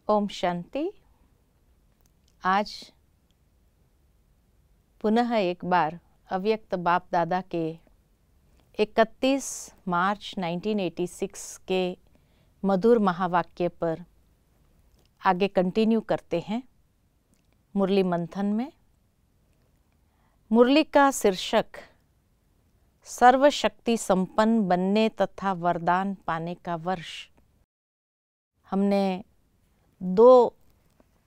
ओम शांति। आज पुनः एक बार अव्यक्त बाप दादा के 31 मार्च 1986 के मधुर महावाक्य पर आगे कंटिन्यू करते हैं मुरली मंथन में। मुरली का शीर्षक सर्वशक्ति संपन्न बनने तथा वरदान पाने का वर्ष। हमने 2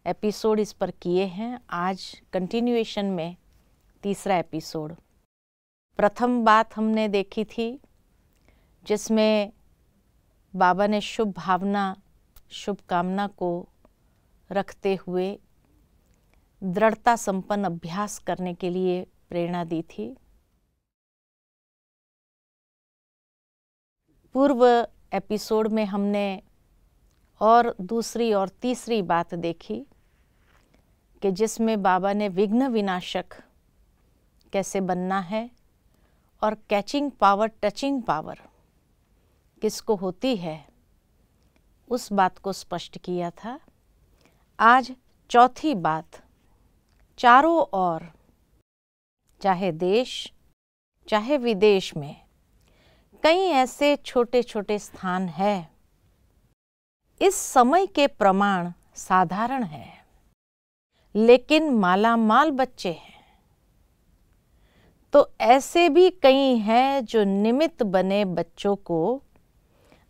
एपिसोड इस पर किए हैं। आज कंटिन्यूएशन में तीसरा एपिसोड। प्रथम बात हमने देखी थी जिसमें बाबा ने शुभ भावना शुभ कामना को रखते हुए दृढ़ता संपन्न अभ्यास करने के लिए प्रेरणा दी थी। पूर्व एपिसोड में हमने और दूसरी और तीसरी बात देखी कि जिसमें बाबा ने विघ्न विनाशक कैसे बनना है और कैचिंग पावर टचिंग पावर किसको होती है उस बात को स्पष्ट किया था। आज चौथी बात, चारों ओर चाहे देश चाहे विदेश में कई ऐसे छोटे छोटे स्थान हैं, इस समय के प्रमाण साधारण है लेकिन मालामाल बच्चे हैं। तो ऐसे भी कई हैं जो निमित्त बने बच्चों को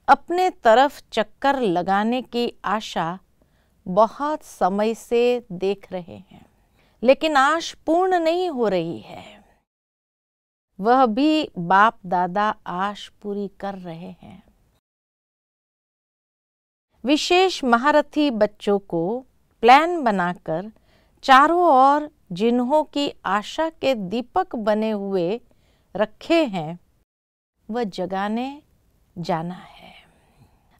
अपने तरफ चक्कर लगाने की आशा बहुत समय से देख रहे हैं, लेकिन आश पूर्ण नहीं हो रही है। वह भी बाप दादा आश पूरी कर रहे हैं। विशेष महारथी बच्चों को प्लान बनाकर चारों ओर जिन्हों की आशा के दीपक बने हुए रखे हैं वह जगाने जाना है।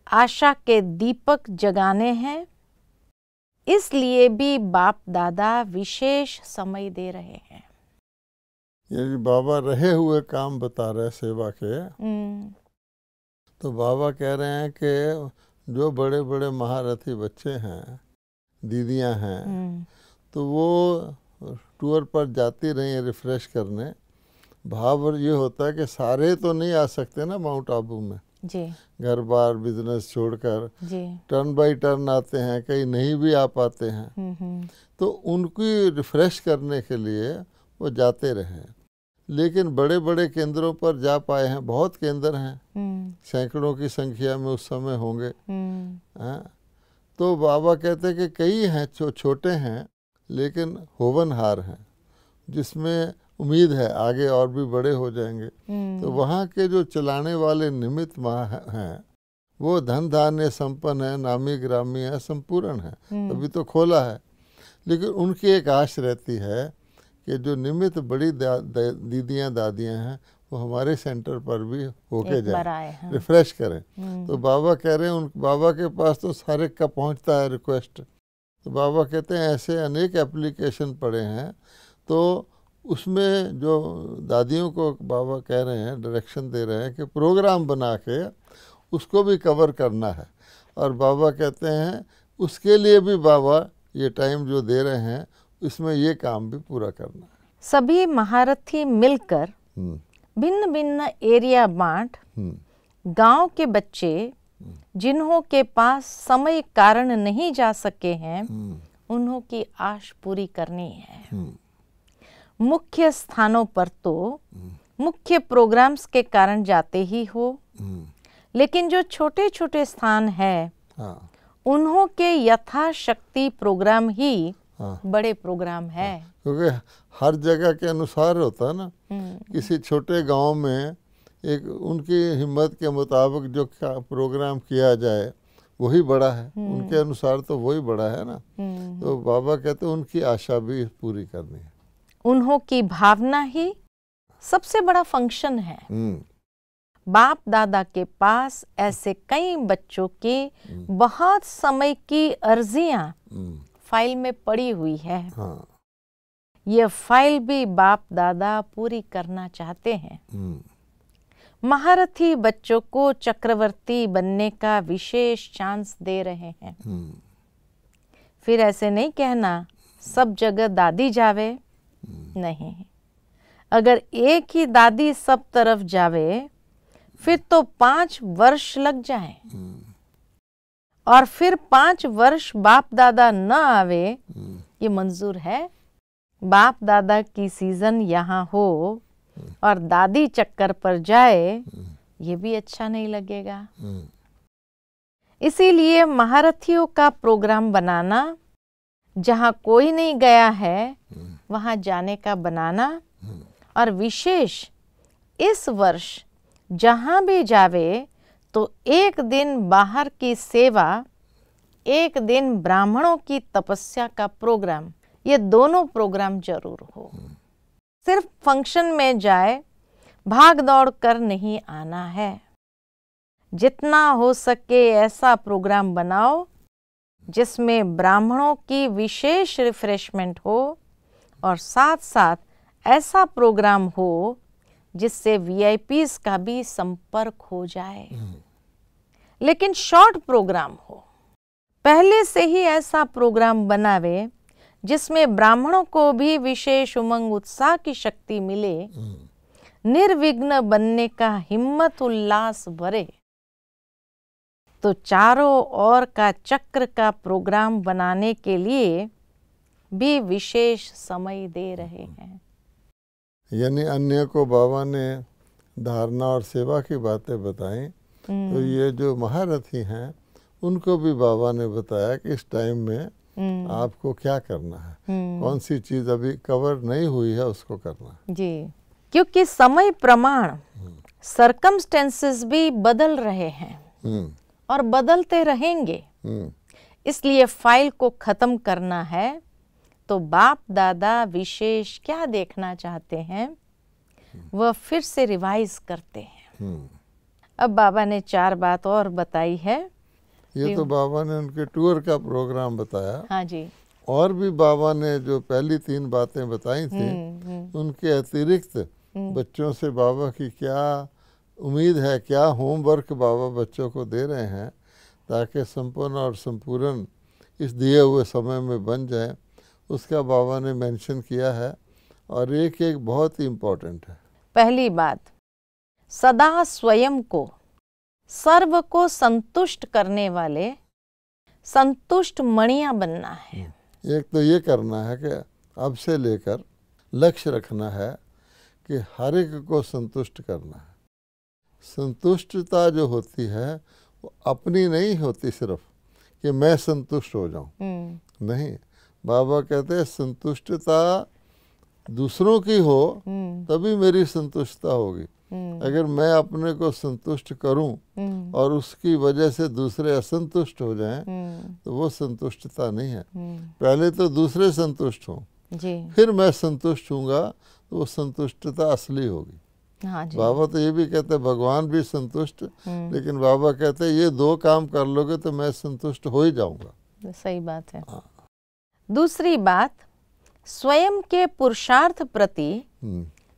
आशा के दीपक जगाने हैं, इसलिए भी बाप दादा विशेष समय दे रहे हैं। ये बाबा रहे हुए काम बता रहे सेवा के। तो बाबा कह रहे हैं कि जो बड़े बड़े महारथी बच्चे हैं, दीदियां हैं, तो वो टूर पर जाती रही हैं रिफ्रेश करने। भाव ये होता है कि सारे तो नहीं आ सकते ना माउंट आबू में जी। घर बार बिजनेस छोड़कर जी। टर्न बाय टर्न आते हैं, कहीं नहीं भी आ पाते हैं। तो उनकी रिफ्रेश करने के लिए वो जाते रहे। लेकिन बड़े बड़े केंद्रों पर जा पाए हैं, बहुत केंद्र हैं, सैकड़ों की संख्या में उस समय होंगे। तो बाबा कहते हैं कि कई हैं जो छोटे हैं लेकिन होवनहार हैं, जिसमें उम्मीद है आगे और भी बड़े हो जाएंगे। तो वहाँ के जो चलाने वाले निमित्त हैं वो धन धान्य संपन्न है, नामी ग्रामी है, संपूर्ण है, अभी तो खोला है। लेकिन उनकी एक आश रहती है कि जो निमित्त बड़ी दीदियाँ दादियाँ हैं वो हमारे सेंटर पर भी होके जाए, रिफ्रेश करें। तो बाबा कह रहे हैं उन बाबा के पास तो सारे का पहुंचता है रिक्वेस्ट। तो बाबा कहते हैं ऐसे अनेक एप्लीकेशन पड़े हैं। तो उसमें जो दादियों को बाबा कह रहे हैं, डायरेक्शन दे रहे हैं कि प्रोग्राम बना के उसको भी कवर करना है। और बाबा कहते हैं उसके लिए भी बाबा ये टाइम जो दे रहे हैं इसमें ये काम भी पूरा करना है। सभी महारथी मिलकर भिन्न भिन्न एरिया बांट गांव के बच्चे जिन्हों के पास समय कारण नहीं जा सके हैं उन्हों की आश पूरी करनी है। मुख्य स्थानों पर तो मुख्य प्रोग्राम्स के कारण जाते ही हो, लेकिन जो छोटे छोटे स्थान है उन्हों के यथाशक्ति प्रोग्राम ही बड़े प्रोग्राम है। क्योंकि हर जगह के अनुसार होता है ना। किसी छोटे गांव में एक उनकी हिम्मत के मुताबिक जो प्रोग्राम किया जाए वही बड़ा है, उनके अनुसार तो वही बड़ा है ना। तो बाबा कहते हैं उनकी आशा भी पूरी करनी है। उन्हों की भावना ही सबसे बड़ा फंक्शन है। बाप दादा के पास ऐसे कई बच्चों की बहुत समय की अर्जियां फाइल में पड़ी हुई है। ये फाइल भी बाप दादा पूरी करना चाहते हैं। महारथी बच्चों को चक्रवर्ती बनने का विशेष चांस दे रहे हैं। फिर ऐसे नहीं कहना सब जगह दादी जावे, नहीं। अगर एक ही दादी सब तरफ जावे फिर तो 5 वर्ष लग जाए, और फिर 5 वर्ष बाप दादा न आवे, ये मंजूर है। बाप दादा की सीजन यहाँ हो और दादी चक्कर पर जाए, ये भी अच्छा नहीं लगेगा। इसीलिए महारथियों का प्रोग्राम बनाना, जहाँ कोई नहीं गया है वहाँ जाने का बनाना, और विशेष इस वर्ष जहाँ भी जावे तो एक दिन बाहर की सेवा, एक दिन ब्राह्मणों की तपस्या का प्रोग्राम, ये दोनों प्रोग्राम जरूर हो। सिर्फ फंक्शन में जाए, भाग दौड़ कर नहीं आना है। जितना हो सके ऐसा प्रोग्राम बनाओ जिसमें ब्राह्मणों की विशेष रिफ्रेशमेंट हो, और साथ साथ ऐसा प्रोग्राम हो जिससे वीआईपीज का भी संपर्क हो जाए, लेकिन शॉर्ट प्रोग्राम हो। पहले से ही ऐसा प्रोग्राम बनावे जिसमें ब्राह्मणों को भी विशेष उमंग उत्साह की शक्ति मिले, निर्विघ्न बनने का हिम्मत उल्लास भरे। तो चारों ओर का चक्र का प्रोग्राम बनाने के लिए भी विशेष समय दे रहे हैं। यानी अन्य को बाबा ने धारणा और सेवा की बातें बताई, तो ये जो महारथी हैं उनको भी बाबा ने बताया कि इस टाइम में आपको क्या करना है, कौन सी चीज अभी कवर नहीं हुई है उसको करना है। जी, क्योंकि समय प्रमाण सरकमस्टेंसेस भी बदल रहे हैं और बदलते रहेंगे। इसलिए फाइल को खत्म करना है, तो बाप दादा विशेष क्या देखना चाहते हैं वह फिर से रिवाइज करते हैं। अब बाबा ने 4 बात और बताई है। ये तो बाबा ने उनके टूर का प्रोग्राम बताया। हाँ जी। और भी बाबा ने जो पहली 3 बातें बताई थी, उनके अतिरिक्त बच्चों से बाबा की क्या उम्मीद है, क्या होमवर्क बाबा बच्चों को दे रहे हैं ताकि संपूर्ण और संपूर्ण इस दिए हुए समय में बन जाए, उसका बाबा ने मेंशन किया है। और एक एक बहुत ही इम्पोर्टेंट है। पहली बात, सदा स्वयं को, सर्व को संतुष्ट करने वाले संतुष्ट मणिया बनना है। एक तो ये करना है कि अब से लेकर लक्ष्य रखना है कि हर एक को संतुष्ट करना है। संतुष्टता जो होती है वो अपनी नहीं होती सिर्फ कि मैं संतुष्ट हो जाऊं, नहीं। बाबा कहते हैं संतुष्टता दूसरों की हो तभी मेरी संतुष्टता होगी। अगर मैं अपने को संतुष्ट करूं और उसकी वजह से दूसरे असंतुष्ट हो जाएं, तो वो संतुष्टता नहीं है। पहले तो दूसरे संतुष्ट हों, फिर मैं संतुष्ट हूँगा, तो वो संतुष्टता असली होगी। हाँ जी। बाबा तो ये भी कहते हैं भगवान भी संतुष्ट, लेकिन बाबा कहते हैं ये 2 काम कर लोगे तो मैं संतुष्ट हो ही जाऊंगा। सही बात है। दूसरी बात, स्वयं के पुरुषार्थ प्रति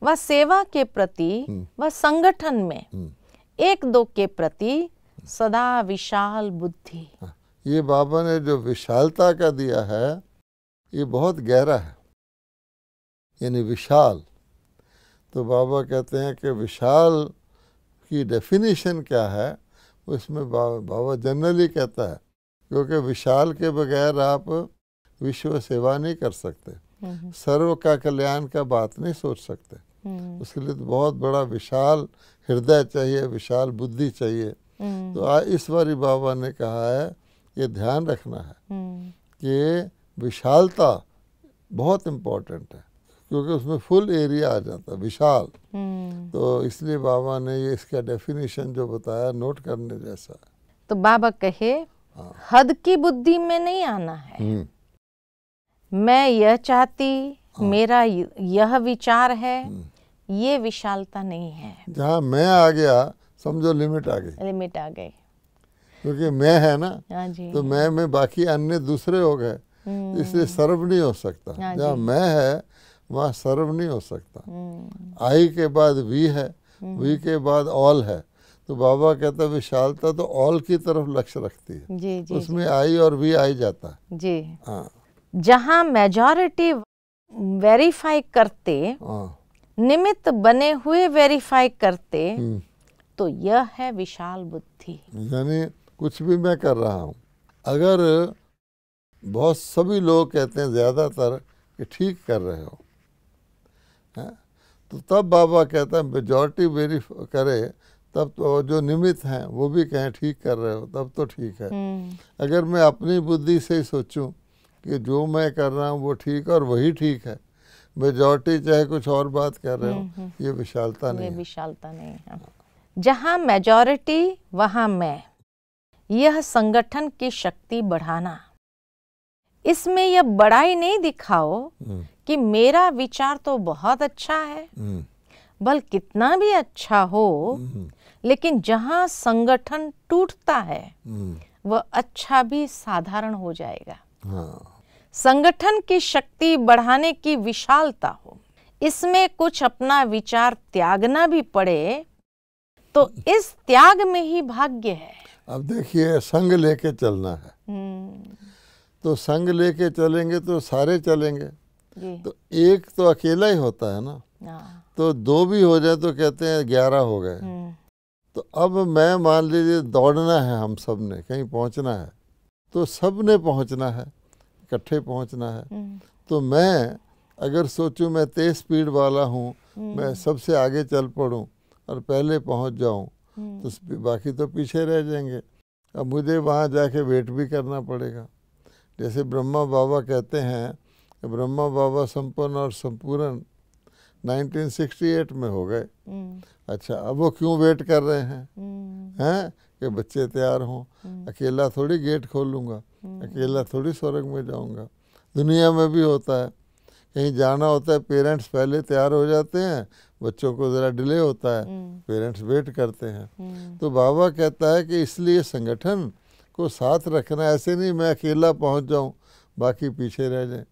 व सेवा के प्रति व संगठन में 1-2 के प्रति सदा विशाल बुद्धि। ये बाबा ने जो विशालता का दिया है ये बहुत गहरा है, यानी विशाल। तो बाबा कहते हैं कि विशाल की डेफिनेशन क्या है, उसमें बाबा जनरली कहता है, क्योंकि विशाल के बगैर आप विश्व सेवा नहीं कर सकते, सर्व का कल्याण का बात नहीं सोच सकते। उसके लिए तो बहुत बड़ा विशाल हृदय चाहिए, विशाल बुद्धि चाहिए। तो इस बारी बाबा ने कहा है ये ध्यान रखना है कि विशालता बहुत इम्पोर्टेंट है, क्योंकि उसमें फुल एरिया आ जाता है विशाल। तो इसलिए बाबा ने ये इसका डेफिनेशन जो बताया नोट करने जैसा है। तो बाबा कहे हद की बुद्धि में नहीं आना है। मैं यह चाहती, मेरा यह विचार है, ये विशालता नहीं है। जहाँ मैं आ गया समझो लिमिट आ गई, लिमिट आ गई, क्योंकि मैं है ना। हाँ जी। तो मैं में बाकी अन्य दूसरे हो गए, इसलिए सर्व नहीं हो सकता। जहाँ मैं है वहाँ सर्व नहीं हो सकता। आई के बाद वी है, वी के बाद ऑल है। तो बाबा कहता विशालता तो ऑल की तरफ लक्ष्य रखती है, जी जी उसमें आई और वी आई जाता है। जी। हाँ जहाँ मेजॉरिटी वेरीफाई करते, हाँ निमित्त बने हुए वेरीफाई करते, हम्म। तो यह है विशाल बुद्धि। यानी कुछ भी मैं कर रहा हूँ, अगर बहुत सभी लोग कहते हैं ज़्यादातर कि ठीक कर रहे हो, हैं, तो तब बाबा कहता है मेजॉरिटी वेरीफाई करे, तब तो जो निमित्त हैं वो भी कहें ठीक कर रहे हो, तब तो ठीक है। अगर मैं अपनी बुद्धि से ही सोचूं कि जो मैं कर रहा हूँ वो ठीक और वही ठीक है, मेजॉरिटी चाहे कुछ और बात कर रहे हो, ये विशालता नहीं है। विशालता नहीं है। जहाँ मेजॉरिटी वहाँ मैं, यह संगठन की शक्ति बढ़ाना। इसमें यह बड़ाई नहीं दिखाओ कि मेरा विचार तो बहुत अच्छा है, बल कितना भी अच्छा हो, लेकिन जहाँ संगठन टूटता है वह अच्छा भी साधारण हो जाएगा। हाँ। संगठन की शक्ति बढ़ाने की विशालता हो, इसमें कुछ अपना विचार त्यागना भी पड़े, तो इस त्याग में ही भाग्य है। अब देखिए संग लेके चलना है, तो संग लेके चलेंगे तो सारे चलेंगे, तो एक तो अकेला ही होता है ना, तो दो भी हो जाए तो कहते हैं 11 हो गए। तो अब मैं मान लीजिए दौड़ना है, हम सब ने कहीं पहुंचना है, तो सब ने पहुंचना है, इकट्ठे पहुंचना है। तो मैं अगर सोचूं मैं तेज स्पीड वाला हूँ, मैं सबसे आगे चल पड़ूं और पहले पहुंच जाऊं, तो बाकी तो पीछे रह जाएंगे। अब मुझे वहाँ जाके वेट भी करना पड़ेगा। जैसे ब्रह्मा बाबा कहते हैं, ब्रह्मा बाबा संपन्न और संपूर्ण 1968 में हो गए। अच्छा, अब वो क्यों वेट कर रहे हैं कि बच्चे तैयार हों? अकेला थोड़ी गेट खोलूँगा, अकेला थोड़ी स्वर्ग में जाऊँगा। दुनिया में भी होता है, कहीं जाना होता है, पेरेंट्स पहले तैयार हो जाते हैं, बच्चों को ज़रा डिले होता है, पेरेंट्स वेट करते हैं। तो बाबा कहता है कि इसलिए संगठन को साथ रखना, ऐसे नहीं मैं अकेला पहुंच जाऊं बाकी पीछे रह जाए।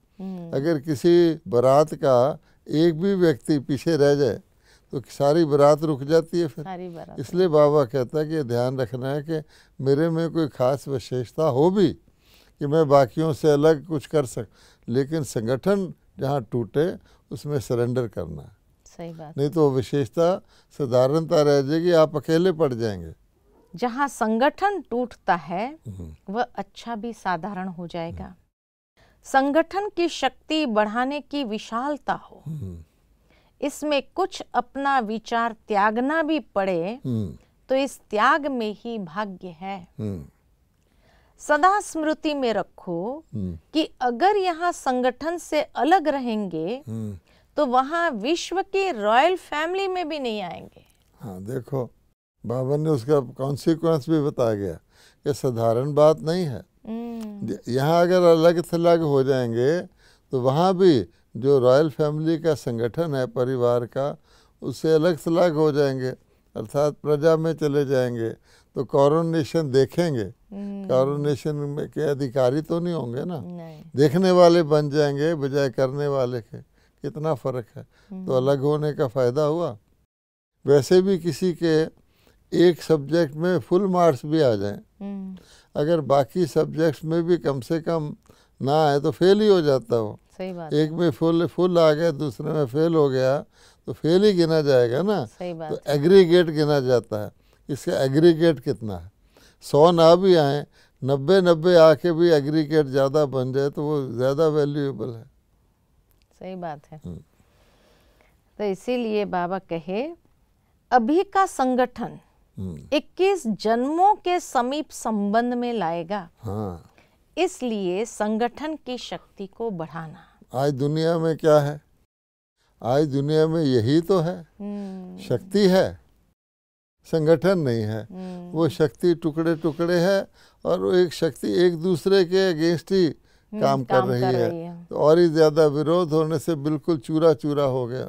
अगर किसी बारात का एक भी व्यक्ति पीछे रह जाए तो सारी बारात रुक जाती है फिर। इसलिए बाबा कहता है कि ध्यान रखना है कि मेरे में कोई खास विशेषता हो भी कि मैं बाकियों से अलग कुछ कर सक, लेकिन संगठन जहाँ टूटे उसमें सरेंडर करना है। सही बात। नहीं तो विशेषता साधारणता रह जाएगी, आप अकेले पड़ जाएंगे। जहाँ संगठन टूटता है वह अच्छा भी साधारण हो जाएगा। संगठन की शक्ति बढ़ाने की विशालता हो, इसमें कुछ अपना विचार त्यागना भी पड़े, तो इस त्याग में ही भाग्य है। सदा स्मृति में रखो कि अगर यहाँ संगठन से अलग रहेंगे तो वहाँ विश्व की रॉयल फैमिली में भी नहीं आएंगे। हाँ, देखो बाबा ने उसका कॉन्सिक्वेंस भी बताया गया कि साधारण बात नहीं है। यहाँ अगर अलग थलग हो जाएंगे तो वहाँ भी जो रॉयल फैमिली का संगठन है परिवार का, उससे अलग थलग हो जाएंगे, अर्थात प्रजा में चले जाएंगे, तो कॉरोनेशन देखेंगे। कॉरोनेशन में के अधिकारी तो नहीं होंगे ना, देखने वाले बन जाएंगे बजाय करने वाले के। कितना फ़र्क है। तो अलग होने का फ़ायदा हुआ। वैसे भी किसी के एक सब्जेक्ट में फुल मार्क्स भी आ जाएं, अगर बाकी सब्जेक्ट्स में भी कम से कम ना आए तो फेल ही हो जाता हो। सही बात। एक में फुल आ गया, दूसरे में फेल हो गया तो फेल ही गिना जाएगा ना। सही बात। तो एग्रीगेट गिना जाता है। इसका एग्रीगेट कितना है? 100 ना भी आए, 90 आके भी एग्रीगेट ज़्यादा बन जाए तो वो ज़्यादा वैल्यूएबल है। सही बात है। तो इसीलिए बाबा कहे अभी का संगठन 21 जन्मों के समीप संबंध में लाएगा। हाँ, इसलिए संगठन की शक्ति को बढ़ाना। आज दुनिया में क्या है? आज दुनिया में यही तो है, शक्ति है, संगठन नहीं है। वो शक्ति टुकड़े टुकड़े है और वो एक शक्ति एक दूसरे के अगेंस्ट ही काम कर रही है। तो और ही ज़्यादा विरोध होने से बिल्कुल चूरा चूरा हो गया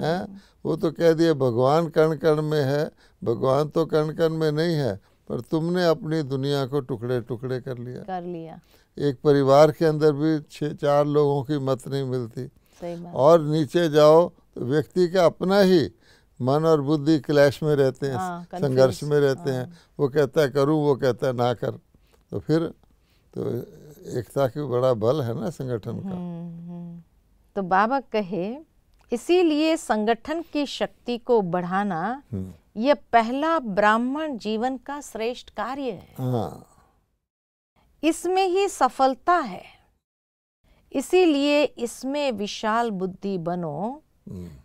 है। वो तो कह दिया भगवान कण कण में है। भगवान तो कण कण में नहीं है, पर तुमने अपनी दुनिया को टुकड़े टुकड़े कर लिया। एक परिवार के अंदर भी 6-4 लोगों की मत नहीं मिलती। सही बात। और नीचे जाओ तो व्यक्ति का अपना ही मन और बुद्धि क्लैश में रहते हैं, संघर्ष में रहते हैं। हाँ। वो कहता है करूं, वो कहता है ना कर। तो फिर तो एकता की बड़ा बल है ना संगठन का। तो बाबा कहे इसीलिए संगठन की शक्ति को बढ़ाना यह पहला ब्राह्मण जीवन का श्रेष्ठ कार्य है। हाँ, इसमें ही सफलता है। इसीलिए इसमें विशाल बुद्धि बनो,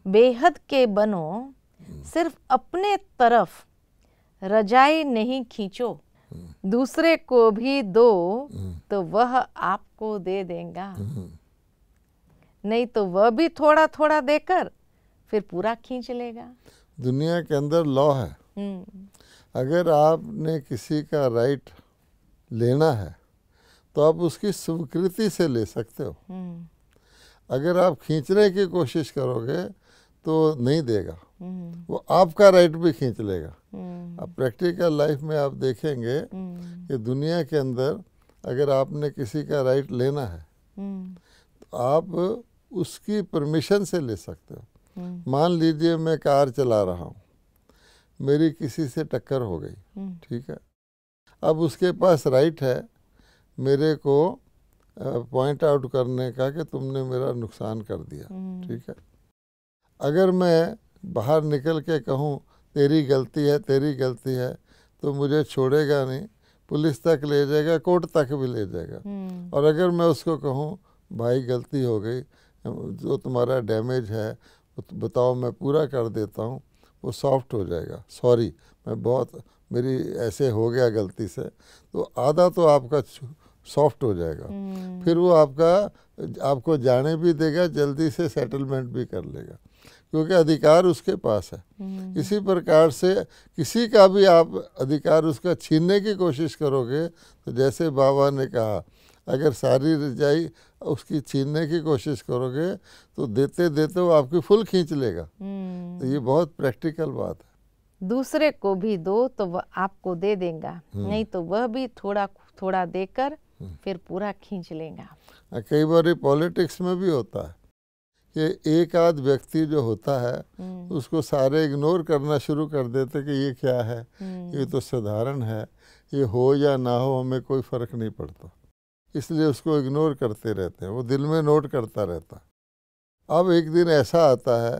बेहद के बनो, सिर्फ अपने तरफ रजाई नहीं खींचो, दूसरे को भी दो तो वह आपको दे देगा, नहीं तो वह भी थोड़ा थोड़ा देकर फिर पूरा खींच लेगा। दुनिया के अंदर लॉ है, अगर आपने किसी का राइट लेना है तो आप उसकी स्वीकृति से ले सकते हो। अगर आप खींचने की कोशिश करोगे तो नहीं देगा, वो आपका राइट भी खींच लेगा। अब प्रैक्टिकल लाइफ में आप देखेंगे कि दुनिया के अंदर अगर आपने किसी का राइट लेना है तो आप उसकी परमिशन से ले सकते हो। मान लीजिए मैं कार चला रहा हूँ, मेरी किसी से टक्कर हो गई, ठीक है। अब उसके पास राइट है मेरे को पॉइंट आउट करने का कि तुमने मेरा नुकसान कर दिया, ठीक है। अगर मैं बाहर निकल के कहूँ तेरी गलती है, तेरी गलती है, तो मुझे छोड़ेगा नहीं, पुलिस तक ले जाएगा, कोर्ट तक भी ले जाएगा। और अगर मैं उसको कहूँ भाई गलती हो गई, जो तुम्हारा डैमेज है बताओ मैं पूरा कर देता हूँ, वो सॉफ्ट हो जाएगा, सॉरी मैं बहुत मेरी ऐसे हो गया गलती से, तो आधा तो आपका सॉफ्ट हो जाएगा। फिर वो आपको जाने भी देगा, जल्दी से सेटलमेंट भी कर लेगा, क्योंकि अधिकार उसके पास है। इसी प्रकार से किसी का भी आप अधिकार उसका छीनने की कोशिश करोगे तो जैसे बाबा ने कहा अगर सारी रजाई उसकी छीनने की कोशिश करोगे तो देते देते वो आपकी फुल खींच लेगा। तो ये बहुत प्रैक्टिकल बात है। दूसरे को भी दो तो वह आपको दे देगा, नहीं तो वह भी थोड़ा थोड़ा देकर फिर पूरा खींच लेगा। कई बार पॉलिटिक्स में भी होता है कि एक आध व्यक्ति जो होता है उसको सारे इग्नोर करना शुरू कर देते कि ये क्या है, ये तो साधारण है, ये हो या ना हो हमें कोई फर्क नहीं पड़ता, इसलिए उसको इग्नोर करते रहते हैं, वो दिल में नोट करता रहता है। अब एक दिन ऐसा आता है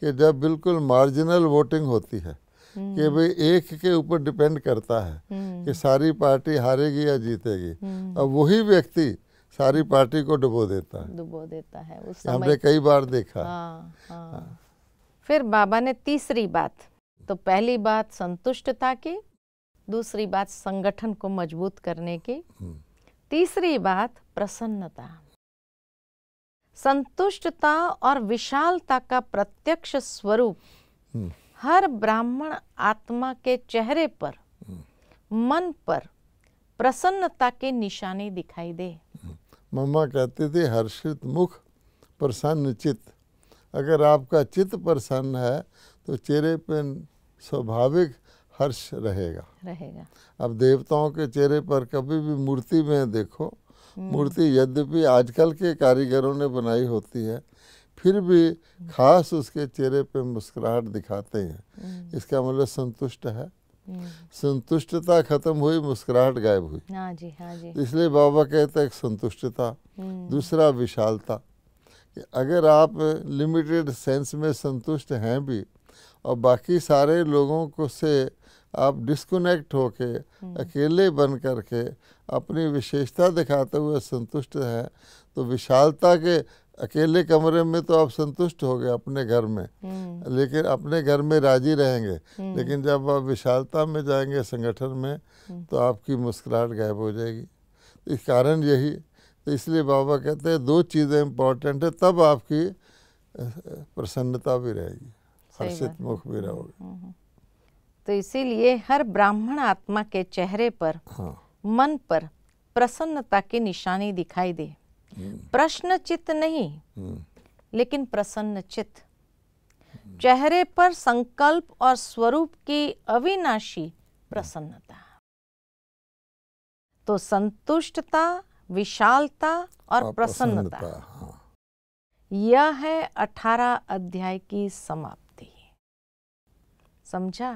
कि जब बिल्कुल मार्जिनल वोटिंग होती है कि भाई एक के ऊपर डिपेंड करता है कि सारी पार्टी हारेगी या जीतेगी, अब वही व्यक्ति सारी पार्टी को डुबो देता है उस समय। हमने कई बार देखा। हाँ। फिर बाबा ने तीसरी बात, तो पहली बात संतुष्टता की, दूसरी बात संगठन को मजबूत करने की, तीसरी बात प्रसन्नता। संतुष्टता और विशालता का प्रत्यक्ष स्वरूप हर ब्राह्मण आत्मा के चेहरे पर, मन पर प्रसन्नता के निशानी दिखाई दे। मम्मा कहती थी हर्षित मुख प्रसन्न चित्त। अगर आपका चित्त प्रसन्न है तो चेहरे पे स्वाभाविक हर्ष रहेगा। अब देवताओं के चेहरे पर कभी भी मूर्ति में देखो, मूर्ति यद्यपि आजकल के कारीगरों ने बनाई होती है, फिर भी खास उसके चेहरे पे मुस्कुराहट दिखाते हैं, इसका मतलब संतुष्ट है। संतुष्टता खत्म हुई, मुस्कुराहट गायब हुई। हाँ जी, हाँ जी। इसलिए बाबा कहते हैं संतुष्टता, दूसरा विशालता। अगर आप लिमिटेड सेंस में संतुष्ट हैं भी और बाकी सारे लोगों को से आप डिस्कनेक्ट होके अकेले बन करके अपनी विशेषता दिखाते हुए संतुष्ट हैं, तो विशालता के अकेले कमरे में तो आप संतुष्ट हो गए अपने घर में, लेकिन अपने घर में राजी रहेंगे, लेकिन जब आप विशालता में जाएंगे संगठन में तो आपकी मुस्कुराहट गायब हो जाएगी। तो इस कारण यही, तो इसलिए बाबा कहते हैं दो चीज़ें इम्पोर्टेंट है, तब आपकी प्रसन्नता भी रहेगी, हर्षित मुख भी रहोगे। तो इसीलिए हर ब्राह्मण आत्मा के चेहरे पर, मन पर प्रसन्नता की निशानी दिखाई दे। प्रश्न चित्त नहीं, लेकिन प्रसन्न चित्त। चेहरे पर संकल्प और स्वरूप की अविनाशी प्रसन्नता। तो संतुष्टता, विशालता और प्रसन्नता, यह है 18 अध्याय की समाप्ति। समझा?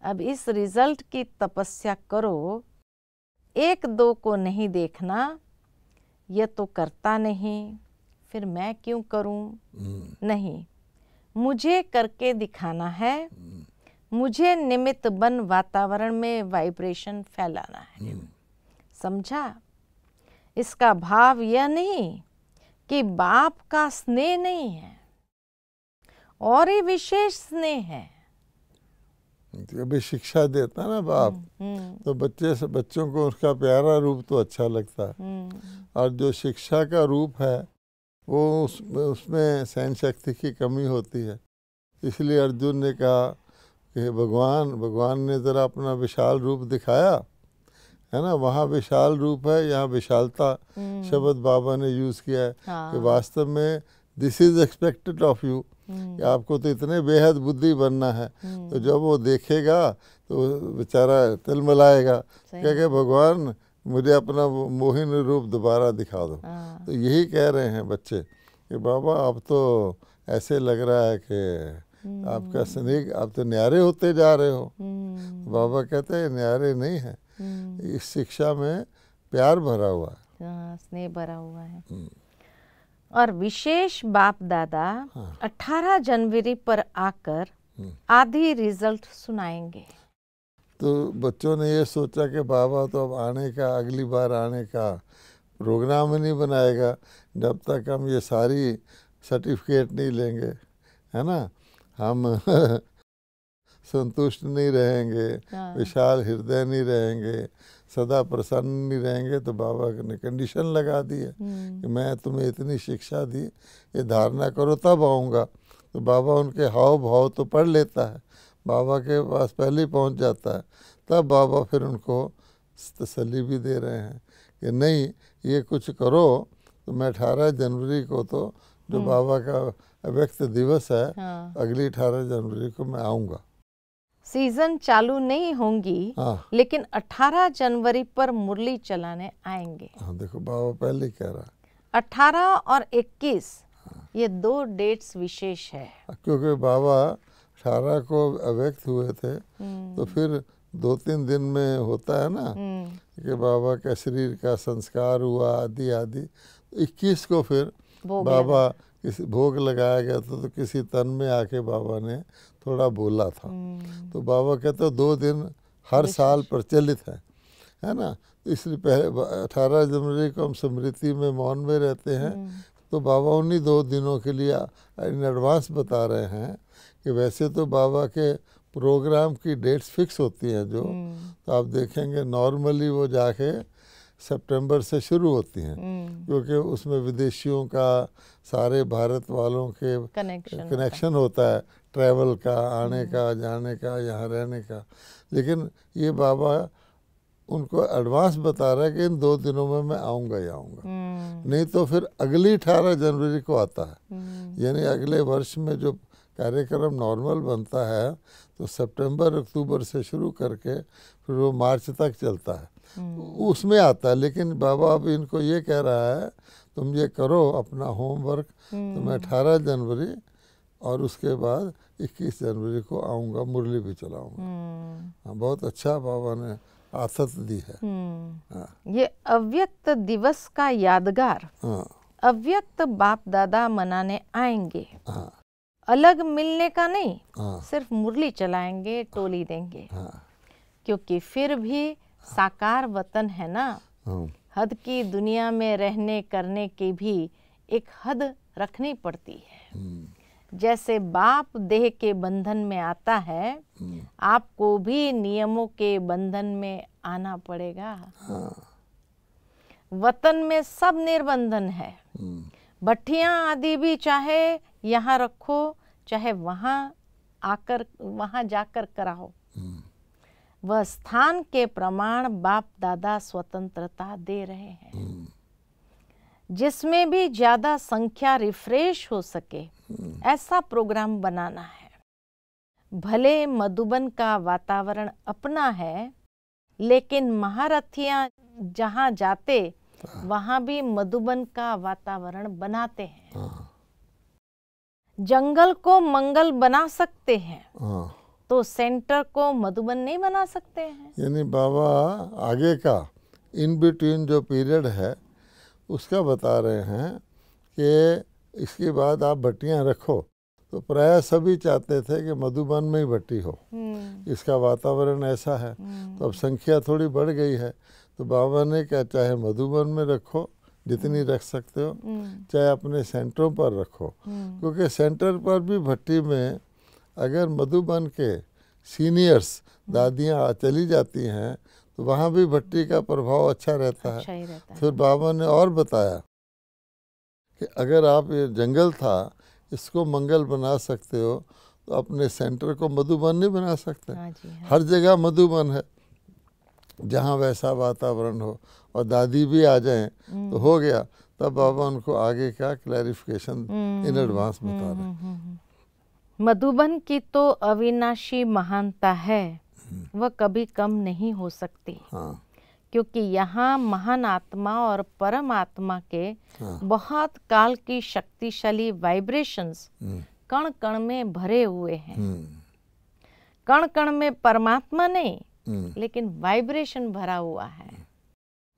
अब इस रिजल्ट की तपस्या करो, एक दो को नहीं देखना, ये तो करता नहीं, फिर मैं क्यों करूं? नहीं, मुझे करके दिखाना है, मुझे निमित्त बन वातावरण में वाइब्रेशन फैलाना है। समझा? इसका भाव यह नहीं कि बाप का स्नेह नहीं है, और ही विशेष स्नेह है। अभी शिक्षा देता ना बाप, तो बच्चों को उसका प्यारा रूप तो अच्छा लगता है, और जो शिक्षा का रूप है वो उसमें सहन शक्ति की कमी होती है। इसलिए अर्जुन ने कहा कि भगवान ने ज़रा अपना विशाल रूप दिखाया है ना, वहाँ विशाल रूप है, यहाँ विशालता शब्द बाबा ने यूज़ किया है। कि वास्तव में this is expected of you, कि आपको तो इतने बेहद बुद्धि बनना है। तो जब वो देखेगा तो बेचारा तिलमिलाएगा, क्या भगवान मुझे अपना मोहिनी रूप दोबारा दिखा दो। तो यही कह रहे हैं बच्चे कि बाबा अब तो ऐसे लग रहा है कि आपका स्नेह, आप तो न्यारे होते जा रहे हो। बाबा कहते हैं न्यारे नहीं है, इस शिक्षा में प्यार भरा हुआ है, स्नेह भरा हुआ है। और विशेष बाप दादा 18 जनवरी पर आकर आधी रिजल्ट सुनाएंगे। तो बच्चों ने ये सोचा कि बाबा तो अब आने का, अगली बार आने का प्रोग्राम ही नहीं बनाएगा जब तक हम ये सारी सर्टिफिकेट नहीं लेंगे, है ना। हम संतुष्ट नहीं रहेंगे, विशाल हृदय नहीं रहेंगे, सदा प्रसन्न नहीं रहेंगे। तो बाबा ने कंडीशन लगा दी है कि मैं तुम्हें इतनी शिक्षा दी, ये धारणा करो तब आऊँगा। तो बाबा उनके हाव भाव तो पढ़ लेता है, बाबा के पास पहले ही पहुँच जाता है। तब बाबा फिर उनको तसल्ली भी दे रहे हैं कि नहीं, ये कुछ करो। तो मैं 18 जनवरी को तो जो बाबा का व्यक्त दिवस है, अगली 18 जनवरी को मैं आऊँगा। सीजन चालू नहीं होंगी, लेकिन 18 जनवरी पर मुरली चलाने आएंगे। देखो बाबा पहले ही कह रहा है 18 और 21 ये 2 डेट्स विशेष है, क्योंकि बाबा 18 को अव्यक्त हुए थे। तो फिर 2-3 दिन में होता है ना कि बाबा का शरीर का संस्कार हुआ आदि आदि। 21 को फिर बाबा किसी भोग लगाया गया था, तो किसी तन में आके बाबा ने थोड़ा बोला था। तो बाबा कहते 2 दिन हर साल प्रचलित है ना। तो इसलिए पहले 18 जनवरी को हम स्मृति में मौन में रहते हैं। तो बाबा उन्हीं 2 दिनों के लिए इन एडवांस बता रहे हैं कि वैसे तो बाबा के प्रोग्राम की डेट्स फिक्स होती हैं जो, तो आप देखेंगे नॉर्मली वो जाके सितंबर से शुरू होती हैं, क्योंकि उसमें विदेशियों का, सारे भारत वालों के कनेक्शन होता है, ट्रैवल का, आने का, जाने का, यहाँ रहने का। लेकिन ये बाबा उनको एडवांस बता रहा है कि इन 2 दिनों में मैं आऊँगा ही आऊँगा। नहीं तो फिर अगली 18 जनवरी को आता है, यानी अगले वर्ष में जो कार्यक्रम नॉर्मल बनता है तो सितंबर अक्टूबर से शुरू करके फिर वो मार्च तक चलता है, उसमें आता है। लेकिन बाबा अब इनको ये कह रहा है तुम ये करो अपना होमवर्क। तो मैं 18 जनवरी और उसके बाद 21 जनवरी को आऊँगा, मुरली भी चलाऊँगा। बहुत अच्छा बाबा ने आदत दी है। ये अव्यक्त दिवस का यादगार अव्यक्त बाप दादा मनाने आएंगे। अलग मिलने का नहीं, सिर्फ मुरली चलाएंगे, टोली देंगे। क्योंकि फिर भी साकार वतन है ना, हद की दुनिया में रहने करने की भी एक हद रखनी पड़ती है। जैसे बाप देह के बंधन में आता है, आपको भी नियमों के बंधन में आना पड़ेगा। वतन में सब निर्बंधन है, भट्टियां आदि भी चाहे यहाँ रखो, चाहे वहाँ जाकर कराओ। वह स्थान के प्रमाण बाप दादा स्वतंत्रता दे रहे हैं, जिसमें भी ज्यादा संख्या रिफ्रेश हो सके ऐसा प्रोग्राम बनाना है। भले मधुबन का वातावरण अपना है, लेकिन महारथियां जहाँ जाते वहाँ भी मधुबन का वातावरण बनाते हैं। जंगल को मंगल बना सकते हैं, तो सेंटर को मधुबन नहीं बना सकते हैं? यानी बाबा आगे का इन बिटवीन जो पीरियड है उसका बता रहे हैं कि इसके बाद आप भट्टियाँ रखो। तो प्राय सभी चाहते थे कि मधुबन में ही भट्टी हो, इसका वातावरण ऐसा है। तो अब संख्या थोड़ी बढ़ गई है, तो बाबा ने क्या, चाहे मधुबन में रखो जितनी रख सकते हो, चाहे अपने सेंटरों पर रखो, क्योंकि सेंटर पर भी भट्टी में अगर मधुबन के सीनियर्स दादियाँ चली जाती हैं तो वहाँ भी भट्टी का प्रभाव अच्छा रहता है। फिर बाबा ने और बताया कि अगर आप ये जंगल था इसको मंगल बना सकते हो तो अपने सेंटर को मधुबन नहीं बना सकते? हर जगह मधुबन है जहाँ वैसा वातावरण हो और दादी भी आ जाएं तो हो गया। तब बाबा उनको आगे का क्लैरिफिकेशन इन एडवांस बता रहे हैं। मधुबन की तो अविनाशी महानता है, वह कभी कम नहीं हो सकती। हाँ। क्योंकि यहाँ महान आत्मा और परम आत्मा के बहुत काल की शक्तिशाली वाइब्रेशंस कण कण में भरे हुए हैं। कण कण में परमात्मा नहीं, लेकिन वाइब्रेशन भरा हुआ है।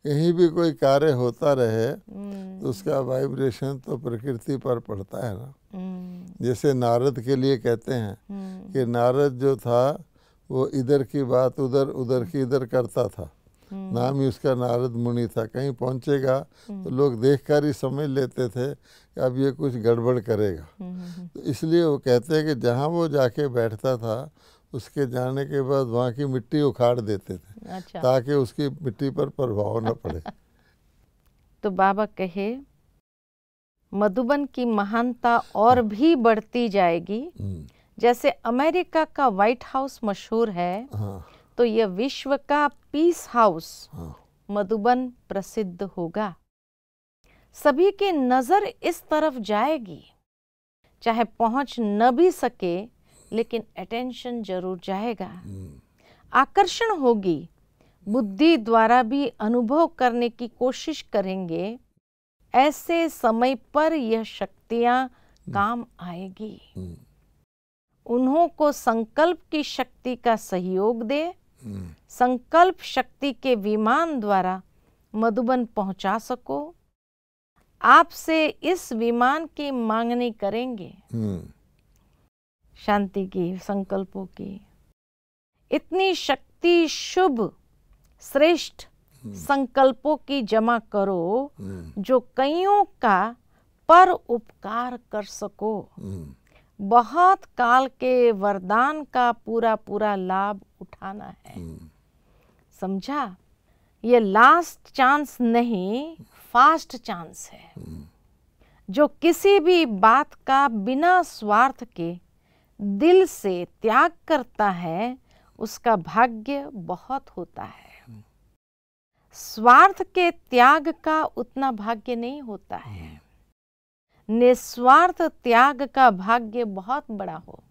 कहीं भी कोई कार्य होता रहे तो उसका वाइब्रेशन तो प्रकृति पर पड़ता है ना। जैसे नारद के लिए कहते हैं कि नारद जो था वो इधर की बात उधर, उधर की इधर करता था। नाम ही उसका नारद मुनि था। कहीं पहुंचेगा तो लोग देखकर ही समझ लेते थे कि अब ये कुछ गड़बड़ करेगा। तो इसलिए वो कहते हैं कि जहाँ वो जाके बैठता था उसके जाने के बाद वहाँ की मिट्टी उखाड़ देते थे। अच्छा। ताकि उसकी मिट्टी पर प्रभाव न पड़े। तो बाबा कहे मधुबन की महानता और भी बढ़ती जाएगी। जैसे अमेरिका का व्हाइट हाउस मशहूर है, तो यह विश्व का पीस हाउस मधुबन प्रसिद्ध होगा। सभी की नजर इस तरफ जाएगी, चाहे पहुंच न भी सके लेकिन अटेंशन जरूर जाएगा। आकर्षण होगी, बुद्धि द्वारा भी अनुभव करने की कोशिश करेंगे। ऐसे समय पर यह शक्तियां काम आएगी। उन्हों को संकल्प की शक्ति का सहयोग दे। संकल्प शक्ति के विमान द्वारा मधुबन पहुंचा सको। आपसे इस विमान की मांग नहीं करेंगे, शांति की, संकल्पों की। इतनी शक्ति शुभ श्रेष्ठ संकल्पों की जमा करो जो कईयों का पर उपकार कर सको। बहुत काल के वरदान का पूरा पूरा लाभ उठाना है। समझा? ये लास्ट चांस नहीं, फास्ट चांस है। जो किसी भी बात का बिना स्वार्थ के दिल से त्याग करता है उसका भाग्य बहुत होता है। स्वार्थ के त्याग का उतना भाग्य नहीं होता है। निस्वार्थ त्याग का भाग्य बहुत बड़ा हो।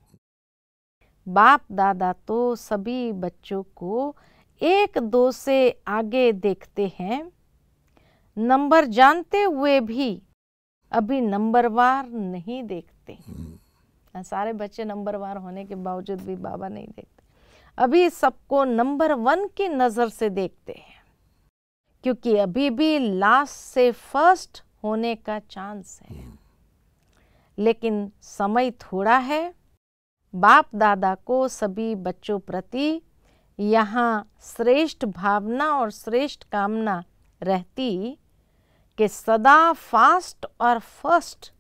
बाप दादा तो सभी बच्चों को एक दो से आगे देखते हैं। नंबर जानते हुए भी अभी नंबरवार नहीं देखते। सारे बच्चे नंबरवार होने के बावजूद भी बाबा नहीं देखते। अभी सबको नंबर 1 की नजर से देखते हैं, क्योंकि अभी भी लास्ट से फर्स्ट होने का चांस है। लेकिन समय थोड़ा है। बाप दादा को सभी बच्चों प्रति यहाँ श्रेष्ठ भावना और श्रेष्ठ कामना रहती कि सदा फास्ट और फर्स्ट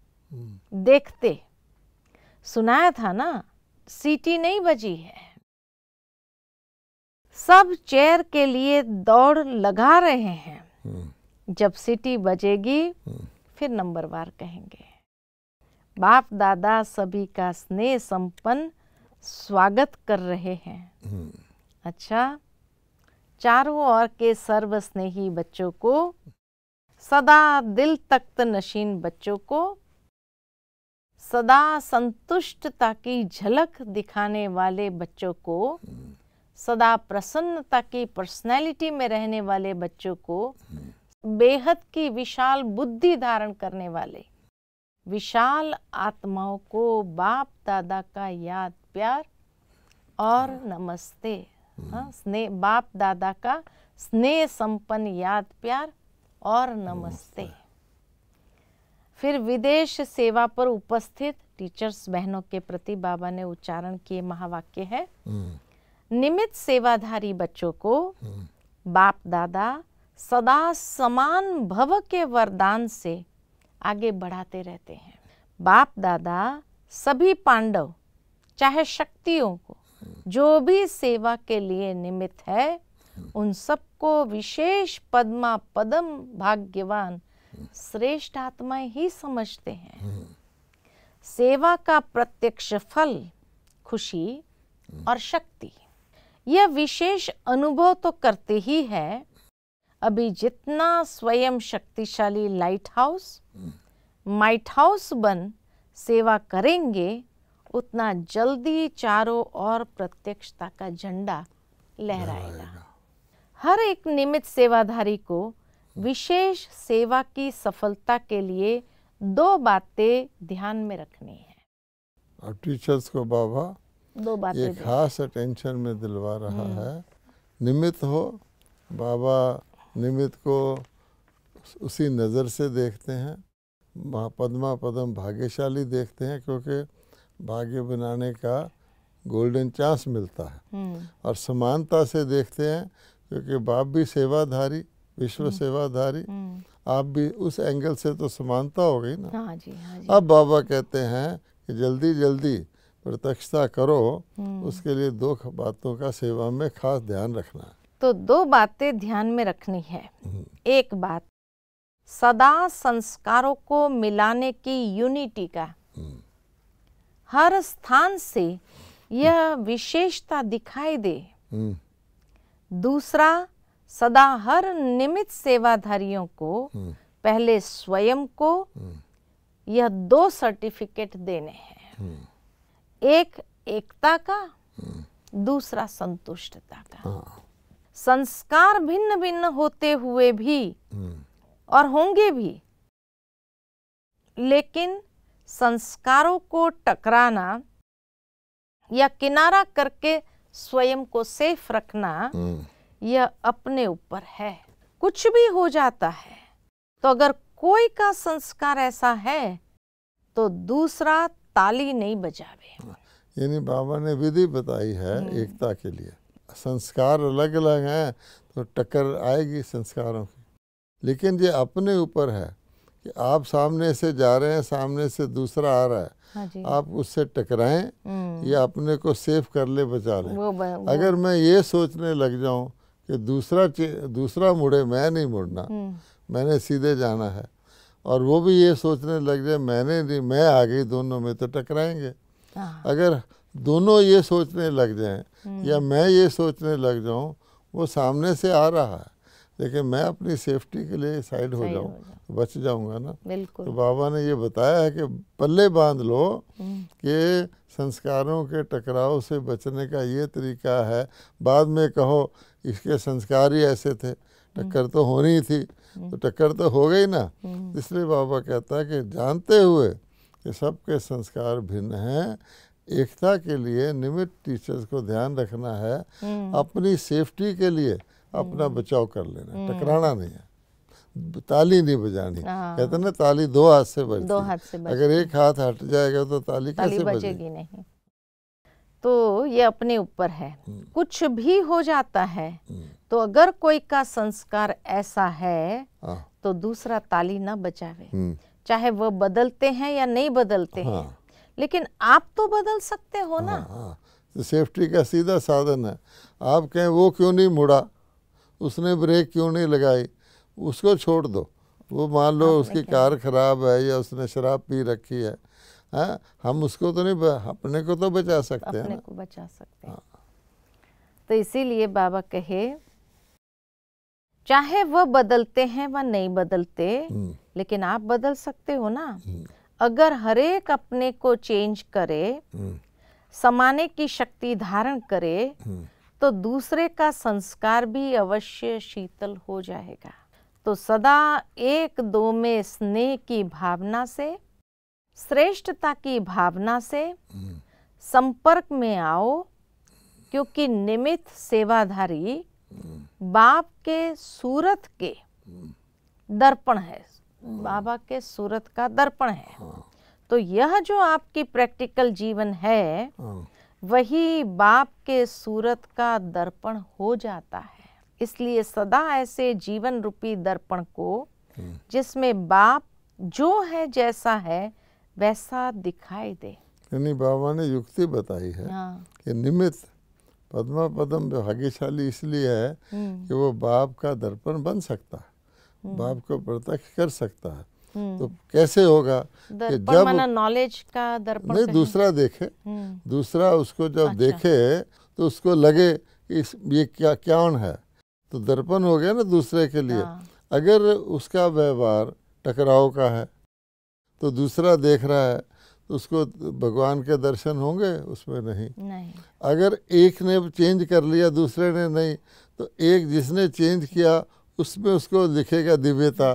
देखते। सुनाया था ना, सीटी नहीं बजी है। सब चेयर के लिए दौड़ लगा रहे हैं। जब सीटी बजेगी फिर नंबरवार कहेंगे। बाप दादा सभी का स्नेह संपन्न स्वागत कर रहे हैं। अच्छा, चारों ओर के सर्व स्नेही बच्चों को, सदा दिल तख्त नशीन बच्चों को, सदा संतुष्टता की झलक दिखाने वाले बच्चों को, सदा प्रसन्नता की पर्सनैलिटी में रहने वाले बच्चों को, बेहद की विशाल बुद्धि धारण करने वाले विशाल आत्माओं को बाप दादा का याद प्यार और नमस्ते। हाँ, स्नेह, बाप दादा का स्नेह संपन्न याद प्यार और नमस्ते। फिर विदेश सेवा पर उपस्थित टीचर्स बहनों के प्रति बाबा ने उच्चारण किए महावाक्य है, निमित्त सेवाधारी बच्चों को बाप दादा सदा समान भव के वरदान से आगे बढ़ाते रहते हैं। बाप दादा सभी पांडव चाहे शक्तियों को जो भी सेवा के लिए निमित्त है उन सबको विशेष पद्मा पदम भाग्यवान श्रेष्ठ आत्माएं ही समझते हैं। सेवा का प्रत्यक्ष फल खुशी और शक्ति, यह विशेष अनुभव तो करते ही है। अभी जितना स्वयं शक्तिशाली लाइट हाउस माइट हाउस बन सेवा करेंगे उतना जल्दी चारों ओर प्रत्यक्षता का झंडा लहराएगा। हर एक निमित्त सेवाधारी को विशेष सेवा की सफलता के लिए दो बातें ध्यान में रखनी है। और टीचर्स को बाबा दो बातें एक खास अटेंशन में दिलवा रहा है। निमित्त हो, बाबा निमित्त को उसी नज़र से देखते हैं, पद्मा पदम भाग्यशाली देखते हैं, क्योंकि भाग्य बनाने का गोल्डन चांस मिलता है। और समानता से देखते हैं, क्योंकि बाप भी सेवाधारी, विश्व सेवाधारी, आप भी उस एंगल से तो समानता हो गई ना। हाँ जी, हाँ जी। अब बाबा कहते हैं कि जल्दी जल्दी प्रत्यक्षता करो, उसके लिए दो बातों का सेवा में खास ध्यान रखना है। तो दो बातें ध्यान में रखनी है। एक बात, सदा संस्कारों को मिलाने की यूनिटी का हर स्थान से यह विशेषता दिखाई दे। दूसरा, सदा हर निमित्त सेवाधारियों को पहले स्वयं को यह दो सर्टिफिकेट देने हैं, एक एकता का, दूसरा संतुष्टता का। संस्कार भिन्न भिन्न होते हुए भी और होंगे भी, लेकिन संस्कारों को टकराना या किनारा करके स्वयं को सेफ रखना यह अपने ऊपर है। कुछ भी हो जाता है तो अगर कोई का संस्कार ऐसा है तो दूसरा ताली नहीं बजावे। यानी बाबा ने विधि बताई है एकता के लिए। संस्कार अलग अलग हैं तो टक्कर आएगी संस्कारों की, लेकिन ये अपने ऊपर है कि आप सामने से जा रहे हैं, सामने से दूसरा आ रहा है, हाँ जी। आप उससे टकराएं या अपने को सेफ कर ले, बचा लें। अगर मैं ये सोचने लग जाऊं कि दूसरा मुड़े, मैं नहीं मुड़ना, मैंने सीधे जाना है, और वो भी ये सोचने लग जाए मैंने नहीं, मैं आ गई, दोनों में तो टकराएंगे। अगर दोनों ये सोचने लग जाएं या मैं ये सोचने लग जाऊं वो सामने से आ रहा है, लेकिन मैं अपनी सेफ्टी के लिए साइड हो जाऊं, बच जाऊंगा ना। बिल्कुल। तो बाबा ने ये बताया है कि पल्ले बांध लो कि संस्कारों के टकराव से बचने का ये तरीका है। बाद में कहो इसके संस्कार ही ऐसे थे, टक्कर तो होनी थी, तो टक्कर तो हो गई ना। इसलिए बाबा कहता है कि जानते हुए कि सबके संस्कार भिन्न हैं, एकता के लिए निमित्त टीचर्स को ध्यान रखना है, अपनी सेफ्टी के लिए अपना बचाव कर लेना, टकराना नहीं है, ताली नहीं बजानी। कहते ना ताली दो हाथ से बजती, दो हाथ से बजती। अगर एक हाथ हट जाएगा तो ताली कैसे बजेगी नहीं। तो ये अपने ऊपर है। कुछ भी हो जाता है तो अगर कोई का संस्कार ऐसा है तो दूसरा ताली ना बजावे, चाहे वो बदलते हैं या नहीं बदलते हैं, लेकिन आप तो बदल सकते हो ना। तो सेफ्टी का सीधा साधन है। आप कहें वो क्यों नहीं मुड़ा, उसने ब्रेक क्यों नहीं लगाई, उसको छोड़ दो। वो मान लो उसकी कार खराब है या उसने शराब पी रखी है, हम उसको तो नहीं, अपने को तो बचा सकते हैं, अपने को बचा सकते हैं। तो इसीलिए बाबा कहे चाहे वह बदलते हैं व नहीं बदलते, लेकिन आप बदल सकते हो ना। अगर हरेक अपने को चेंज करे, समाने की शक्ति धारण करे, तो दूसरे का संस्कार भी अवश्य शीतल हो जाएगा। तो सदा एक दो में स्नेह की भावना से, श्रेष्ठता की भावना से संपर्क में आओ, क्योंकि निमित्त सेवाधारी बाप के सूरत के दर्पण है, बाबा के सूरत का दर्पण है। तो यह जो आपकी प्रैक्टिकल जीवन है वही बाप के सूरत का दर्पण हो जाता है। इसलिए सदा ऐसे जीवन रूपी दर्पण को, जिसमें बाप जो है जैसा है वैसा दिखाई दे। यानी बाबा ने युक्ति बताई है कि निमित्त पद्मा पदम भाग्यशाली इसलिए है कि वो बाप का दर्पण बन सकता है, बाप को प्रत्यक्ष कर सकता है। तो कैसे होगा कि जब नॉलेज का दर्पण नहीं दूसरा देखे, दूसरा उसको जब देखे तो उसको लगे ये क्या कौन है, तो दर्पण हो गया ना दूसरे के लिए। अगर उसका व्यवहार टकराव का है तो दूसरा देख रहा है तो उसको भगवान के दर्शन होंगे उसमें? नहीं। अगर एक ने चेंज कर लिया दूसरे ने नहीं, तो एक जिसने चेंज किया उसमें उसको दिखेगा दिव्यता,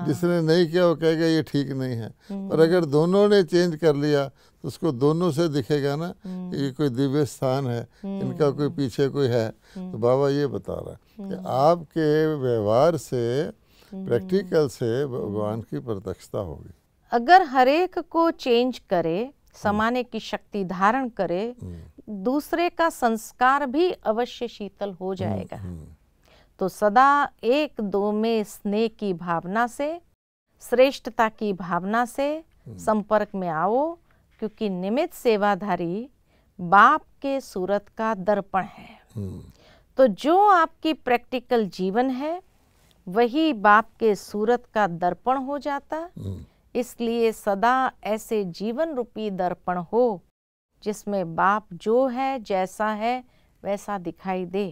जिसने नहीं किया वो कहेगा ये ठीक नहीं है। पर अगर दोनों ने चेंज कर लिया तो उसको दोनों से दिखेगा ना ये कोई दिव्य स्थान है, इनका कोई पीछे कोई है। तो बाबा ये बता रहा है कि आपके व्यवहार से, प्रैक्टिकल से भगवान की प्रत्यक्षता होगी। अगर हरेक को चेंज करे, समाने की शक्ति धारण करे, दूसरे का संस्कार भी अवश्य शीतल हो जाएगा। तो सदा एक दो में स्नेह की भावना से, श्रेष्ठता की भावना से संपर्क में आओ, क्योंकि निमित्त सेवाधारी बाप के सूरत का दर्पण है। तो जो आपकी प्रैक्टिकल जीवन है वही बाप के सूरत का दर्पण हो जाता। इसलिए सदा ऐसे जीवन रूपी दर्पण हो जिसमें बाप जो है जैसा है वैसा दिखाई दे।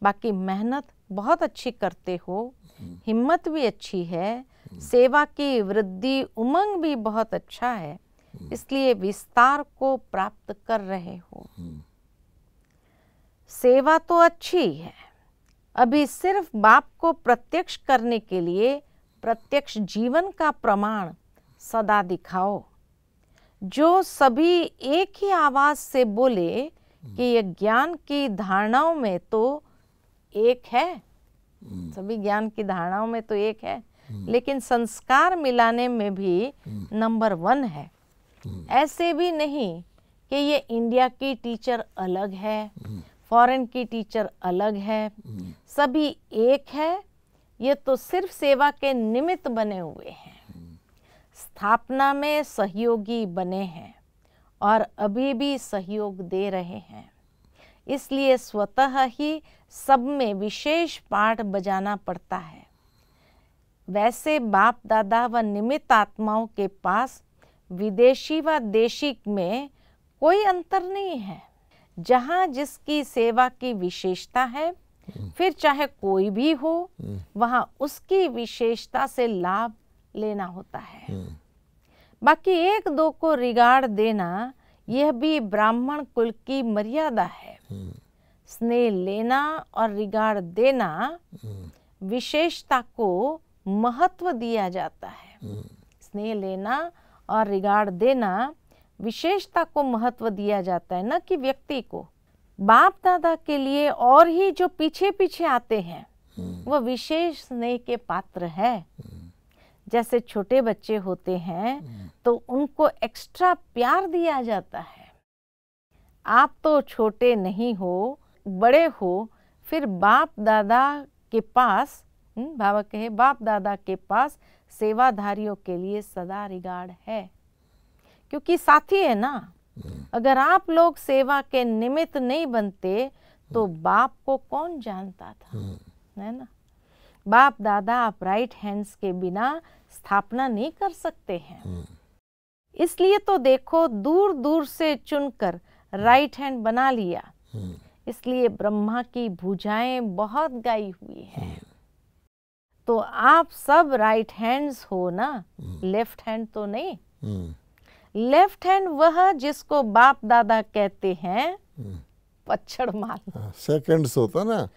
बाकी मेहनत बहुत अच्छी करते हो, हिम्मत भी अच्छी है, सेवा की वृद्धि उमंग भी बहुत अच्छा है, इसलिए विस्तार को प्राप्त कर रहे हो। सेवा तो अच्छी है, अभी सिर्फ बाप को प्रत्यक्ष करने के लिए प्रत्यक्ष जीवन का प्रमाण सदा दिखाओ, जो सभी एक ही आवाज से बोले कि ये ज्ञान की धारणाओं में तो एक है, सभी ज्ञान की धारणाओं में तो एक है, लेकिन संस्कार मिलाने में भी नंबर 1 है। ऐसे भी नहीं कि ये इंडिया की टीचर अलग है, फॉरेन की टीचर अलग है, सभी एक है। ये तो सिर्फ सेवा के निमित्त बने हुए हैं, स्थापना में सहयोगी बने हैं और अभी भी सहयोग दे रहे हैं। इसलिए स्वतः ही सब में विशेष पाठ बजाना पड़ता है। वैसे बाप दादा व निमित्त आत्माओं के पास विदेशी व देशी में कोई अंतर नहीं है। जहाँ जिसकी सेवा की विशेषता है, फिर चाहे कोई भी हो, वहाँ उसकी विशेषता से लाभ लेना होता है। बाकी एक दो को रिगार्ड देना यह भी ब्राह्मण कुल की मर्यादा है। स्नेह लेना और रिगार्ड देना, विशेषता को महत्व दिया जाता है। स्नेह लेना और रिगार्ड देना, विशेषता को महत्व दिया जाता है, न कि व्यक्ति को। बाप दादा के लिए और ही जो पीछे पीछे आते हैं वह विशेष स्नेह के पात्र है। जैसे छोटे बच्चे होते हैं तो उनको एक्स्ट्रा प्यार दिया जाता है। आप तो छोटे नहीं हो, बड़े हो, फिर बाप दादा के पास, बाबा कहे बाप दादा के पास सेवाधारियों के लिए सदा रिगार्ड है, क्योंकि साथी है ना। अगर आप लोग सेवा के निमित्त नहीं बनते तो बाप को कौन जानता था, है ना। बाप दादा आप राइट हैंड्स के बिना स्थापना नहीं कर सकते हैं। इसलिए तो देखो दूर दूर से चुनकर राइट हैंड बना लिया। इसलिए ब्रह्मा की भुजाएं बहुत गाई हुई हैं। तो आप सब राइट हैंड्स हो ना, लेफ्ट हैंड तो नहीं। लेफ्ट हैंड वह जिसको बाप दादा कहते हैं पच्छड़ माल। सेकंड्स होता ना,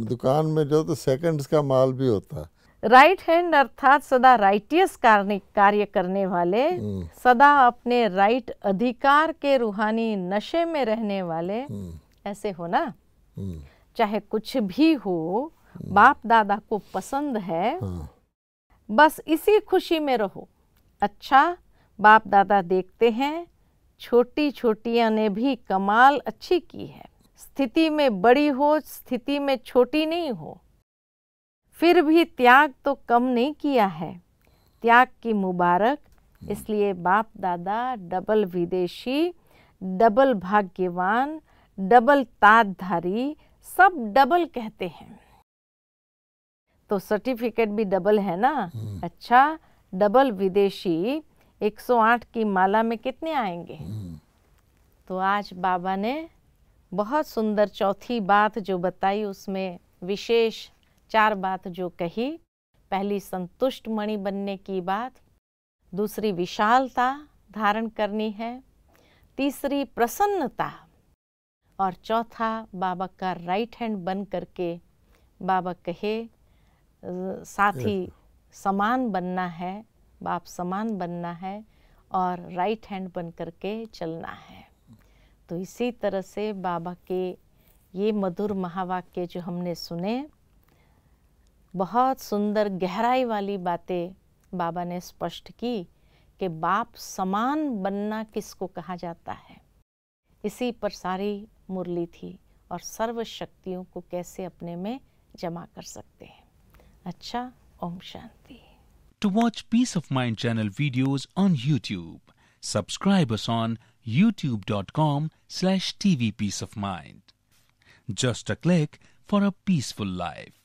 दुकान में जो तो सेकंड्स का माल भी होता। राइट हैंड अर्थात सदा राइटियस कार्य करने वाले, सदा अपने राइट अधिकार के रूहानी नशे में रहने वाले, ऐसे हो ना, चाहे कुछ भी हो बाप दादा को पसंद है, बस इसी खुशी में रहो। अच्छा, बाप दादा देखते हैं छोटी छोटियां ने भी कमाल अच्छी की है, स्थिति में बड़ी हो स्थिति में छोटी नहीं हो, फिर भी त्याग तो कम नहीं किया है, त्याग की मुबारक। इसलिए बाप दादा डबल विदेशी, डबल भाग्यवान, डबल ताजधारी, सब डबल कहते हैं। तो सर्टिफिकेट भी डबल है ना। अच्छा, डबल विदेशी 108 की माला में कितने आएंगे? तो आज बाबा ने बहुत सुंदर चौथी बात जो बताई, उसमें विशेष 4 बात जो कही। पहली संतुष्ट मणि बनने की बात, दूसरी विशालता धारण करनी है, तीसरी प्रसन्नता, और चौथा बाबा का राइट हैंड बन करके, बाबा कहे साथी समान बनना है, बाप समान बनना है और राइट हैंड बन करके चलना है। तो इसी तरह से बाबा के ये मधुर महावाक्य जो हमने सुने, बहुत सुंदर गहराई वाली बातें बाबा ने स्पष्ट की कि बाप समान बनना किसको कहा जाता है। इसी पर सारी मुरली थी, और सर्व शक्तियों को कैसे अपने में जमा कर सकते हैं। अच्छा, Om Shanti. To watch Peace of Mind channel videos on YouTube, subscribe us on youtube.com/tvpeaceofmind. Just a click for a peaceful life.